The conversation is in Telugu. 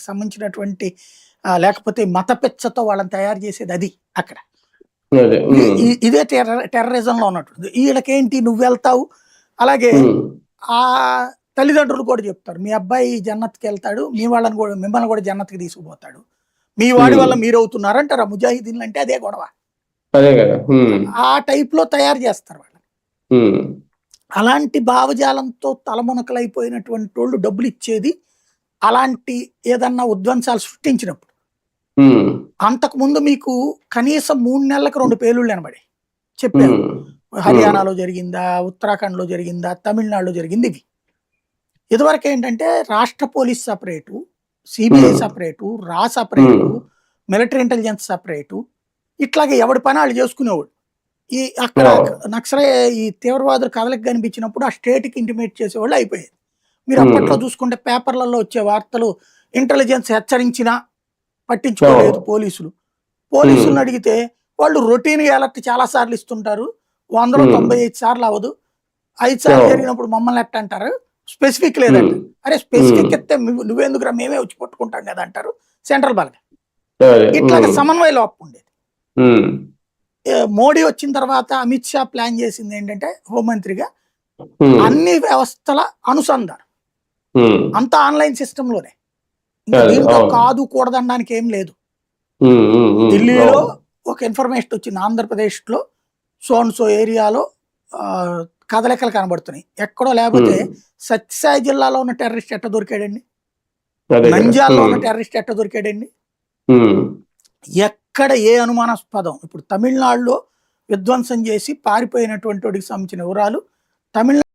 సంబంధించినటువంటి లేకపోతే మత పెచ్చతో వాళ్ళని తయారు చేసేది అది అక్కడ. అదే. ఇదే టెర్రరిజంలో ఉన్నట్టుంది. వీళ్ళకేంటి నువ్వు వెళ్తావు, అలాగే ఆ తల్లిదండ్రులు కూడా చెప్తారు మీ అబ్బాయి జన్నత్కి వెళ్తాడు, మీ వాళ్ళని కూడా మిమ్మల్ని కూడా జన్నత్కి తీసుకుపోతాడు, మీ వాడి వల్ల మీరు అవుతున్నారు అంటారు. ఆ ముజాహిదీన్లు అంటే అదే గొడవ. అదే కదా. ఆ టైప్ లో తయారు చేస్తారు వాళ్ళని. అలాంటి భావజాలంతో తలమునకలైపోయినటువంటి వాళ్ళు డబ్బులు ఇచ్చేది అలాంటి ఏదన్నా ఉద్వంసాలు సృష్టించినప్పుడు. అంతకు ముందు మీకు కనీసం 3 నెలలకు 2 పేలుళ్ళు అనబడి చెప్పారు. హర్యానాలో జరిగిందా, ఉత్తరాఖండ్ లో జరిగిందా, తమిళనాడులో జరిగింది. ఇవి ఇదివరకు ఏంటంటే రాష్ట్ర పోలీస్ సపరేటు, సిబిఐ సపరేటు, రా సపరేటు, మిలిటరీ ఇంటెలిజెన్స్ సపరేటు, ఇట్లాగే ఎవడి పని వాళ్ళు చేసుకునేవాడు. ఈ అక్కడ ఈ తీవ్రవాదులు కదలికి కనిపించినప్పుడు ఆ స్టేట్కి ఇంటిమేట్ చేసేవాళ్ళు అయిపోయేది. మీరు అప్పట్లో చూసుకుంటే పేపర్లలో వచ్చే వార్తలు ఇంటెలిజెన్స్ హెచ్చరించినా పట్టించుకోలేదు పోలీసులు. పోలీసులను అడిగితే వాళ్ళు రొటీన్గా అలర్ట్ చాలా సార్లు ఇస్తుంటారు, 100లో 95 సార్లు అవ్వదు, 5 సార్లు జరిగినప్పుడు మమ్మల్ని ఎట్ట అంటారు, స్పెసిఫిక్ లేదంట. అరే స్పెసిఫిక్ ఎత్తే నువ్వెందుకురా మేమే వచ్చి పట్టుకుంటాం కదా అంటారు సెంట్రల్ బలగా. ఇట్లాగే సమన్వయ లోపం ఉండేది. మోడీ వచ్చిన తర్వాత అమిత్ షా ప్లాన్ చేసింది ఏంటంటే హోంమంత్రిగా అన్ని వ్యవస్థల అనుసంధానం అంతా ఆన్లైన్ సిస్టమ్ లోనే. ఇంకా దీంట్లో కాదు కూడదనడానికి ఏం లేదు. ఢిల్లీలో ఒక ఇన్ఫర్మేషన్ వచ్చింది, ఆంధ్రప్రదేశ్ లో సో ఏరియాలో కదలికలు కనబడుతున్నాయి, ఎక్కడో. లేకపోతే సత్యసాయి జిల్లాలో ఉన్న టెర్రరిస్ట్ ఎట్ట దొరికాడండి, నంజాల్లో ఉన్న టెర్రరిస్ట్ ఎట్ట దొరికాడండి, ఎక్కడ ఏ అనుమానాస్పదం. ఇప్పుడు తమిళనాడులో విధ్వంసం చేసి పారిపోయినటువంటి వాడికి సంబంధించిన వివరాలు తమిళనాడు